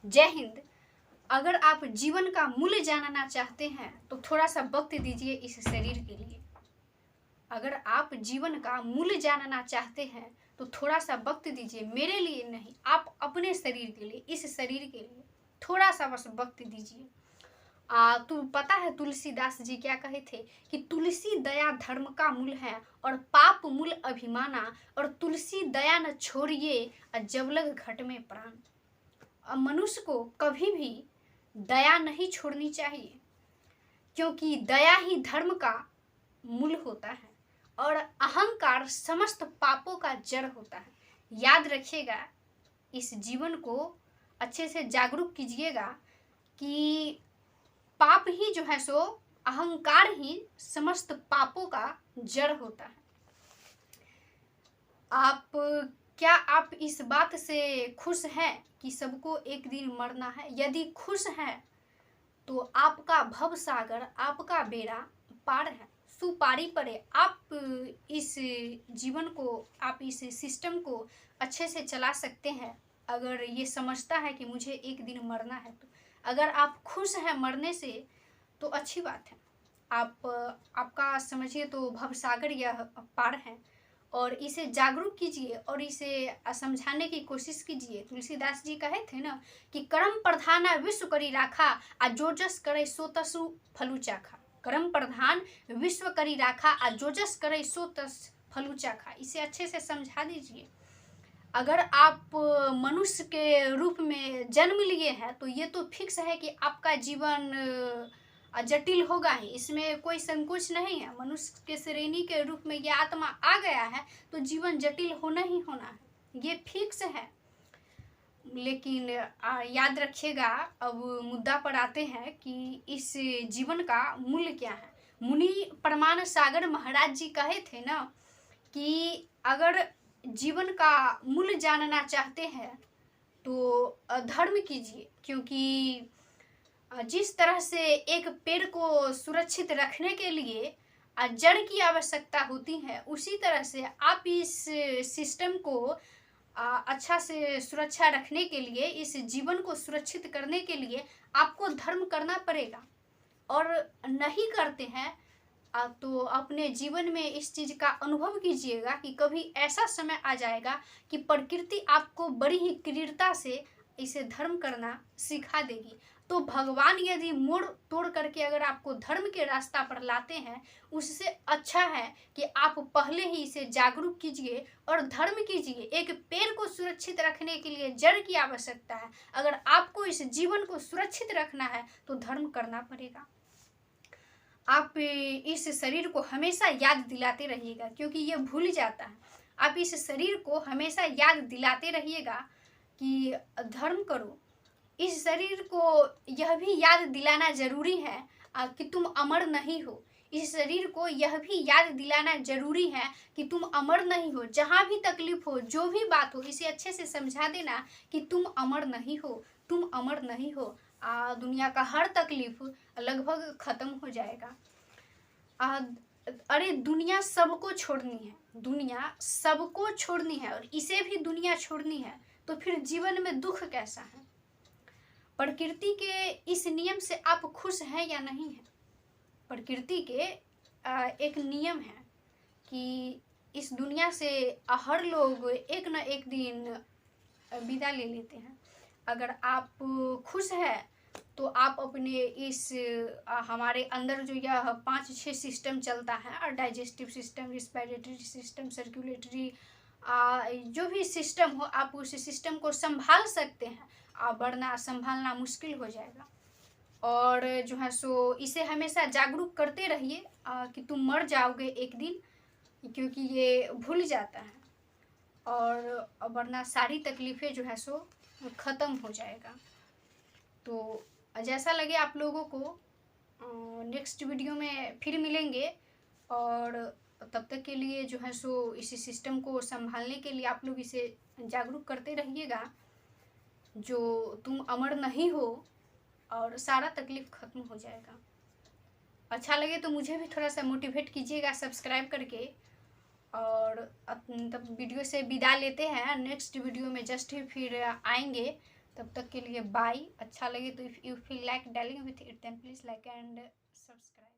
जय हिंद। अगर आप जीवन का मूल्य जानना चाहते हैं तो थोड़ा सा वक्त दीजिए इस शरीर के लिए। अगर आप जीवन का मूल्य जानना चाहते हैं तो थोड़ा सा वक्त दीजिए, मेरे लिए नहीं, आप अपने शरीर के लिए, इस शरीर के लिए थोड़ा सा बस वक्त दीजिए। तो पता है तुलसीदास जी क्या कहे थे कि तुलसी दया धर्म का मूल है और पाप मूल अभिमाना, और तुलसी दया न छोड़िए जब लग घट में प्राण। मनुष्य को कभी भी दया नहीं छोड़नी चाहिए, क्योंकि दया ही धर्म का मूल होता है और अहंकार समस्त पापों का जड़ होता है। याद रखिएगा, इस जीवन को अच्छे से जागरूक कीजिएगा कि पाप ही जो है सो, अहंकार ही समस्त पापों का जड़ होता है। क्या आप इस बात से खुश हैं कि सबको एक दिन मरना है? यदि खुश हैं तो आपका भव सागर, आपका बेड़ा पार है, सुपारी पड़े। आप इस जीवन को, आप इस सिस्टम को अच्छे से चला सकते हैं अगर ये समझता है कि मुझे एक दिन मरना है। तो अगर आप खुश हैं मरने से तो अच्छी बात है। आपका समझिए तो भव सागर यह पार है, और इसे जागरूक कीजिए और इसे समझाने की कोशिश कीजिए। तुलसीदास जी कहे थे ना कि कर्म प्रधान विश्व करी राखा, आ जो जस करे सो तसु फलु चाखा। कर्म प्रधान विश्व करी राखा, आ जो जस करे सो तस फलु चाखा। इसे अच्छे से समझा दीजिए। अगर आप मनुष्य के रूप में जन्म लिए हैं तो ये तो फिक्स है कि आपका जीवन जटिल होगा ही, इसमें कोई संकोच नहीं है। मनुष्य के श्रेणी के रूप में ये आत्मा आ गया है तो जीवन जटिल होना ही होना है, ये फिक्स है। लेकिन याद रखिएगा, अब मुद्दा पर आते हैं कि इस जीवन का मूल्य क्या है। मुनि प्रमाण सागर महाराज जी कहे थे ना कि अगर जीवन का मूल्य जानना चाहते हैं तो धर्म कीजिए, क्योंकि जिस तरह से एक पेड़ को सुरक्षित रखने के लिए जड़ की आवश्यकता होती है, उसी तरह से आप इस सिस्टम को अच्छा से सुरक्षा रखने के लिए, इस जीवन को सुरक्षित करने के लिए आपको धर्म करना पड़ेगा। और नहीं करते हैं तो अपने जीवन में इस चीज़ का अनुभव कीजिएगा कि कभी ऐसा समय आ जाएगा कि प्रकृति आपको बड़ी ही क्रूरता से इसे धर्म करना सिखा देगी। तो भगवान यदि मोड़ तोड़ करके अगर आपको धर्म के रास्ता पर लाते हैं, उससे अच्छा है कि आप पहले ही इसे जागरूक कीजिए और धर्म कीजिए। एक पेड़ को सुरक्षित रखने के लिए जड़ की आवश्यकता है। अगर आपको इस जीवन को सुरक्षित रखना है तो धर्म करना पड़ेगा। आप इस शरीर को हमेशा याद दिलाते रहिएगा, क्योंकि ये भूल जाता है। आप इस शरीर को हमेशा याद दिलाते रहिएगा कि धर्म करो। इस शरीर को यह भी याद दिलाना जरूरी है कि तुम अमर नहीं हो। इस शरीर को यह भी याद दिलाना जरूरी है कि तुम अमर नहीं हो। जहाँ भी तकलीफ हो, जो भी बात हो, इसे अच्छे से समझा देना कि तुम अमर नहीं हो, तुम अमर नहीं हो। दुनिया का हर तकलीफ लगभग खत्म हो जाएगा। अरे दुनिया सबको छोड़नी है, दुनिया सबको छोड़नी है, और इसे भी दुनिया छोड़नी है, तो फिर जीवन में दुख कैसा है? प्रकृति के इस नियम से आप खुश हैं या नहीं हैं? प्रकृति के एक नियम है कि इस दुनिया से हर लोग एक न एक दिन विदा ले लेते हैं। अगर आप खुश हैं तो आप अपने इस हमारे अंदर जो यह 5-6 सिस्टम चलता है, digestive system, respiratory system, circulatory, जो भी सिस्टम हो, आप उस सिस्टम को संभाल सकते हैं। वरना संभालना मुश्किल हो जाएगा। और जो है सो इसे हमेशा जागरूक करते रहिए कि तुम मर जाओगे एक दिन, क्योंकि ये भूल जाता है, और वरना सारी तकलीफ़ें जो है सो ख़त्म हो जाएगा। तो जैसा लगे आप लोगों को, नेक्स्ट वीडियो में फिर मिलेंगे। और तब तक के लिए जो है सो इस सिस्टम को संभालने के लिए आप लोग इसे जागरूक करते रहिएगा, जो तुम अमर नहीं हो, और सारा तकलीफ खत्म हो जाएगा। अच्छा लगे तो मुझे भी थोड़ा सा मोटिवेट कीजिएगा सब्सक्राइब करके। और तब वीडियो से विदा लेते हैं, नेक्स्ट वीडियो में जस्ट ही फिर आएंगे। तब तक के लिए बाय। अच्छा लगे तो if you feel like dealing with it then please like and subscribe.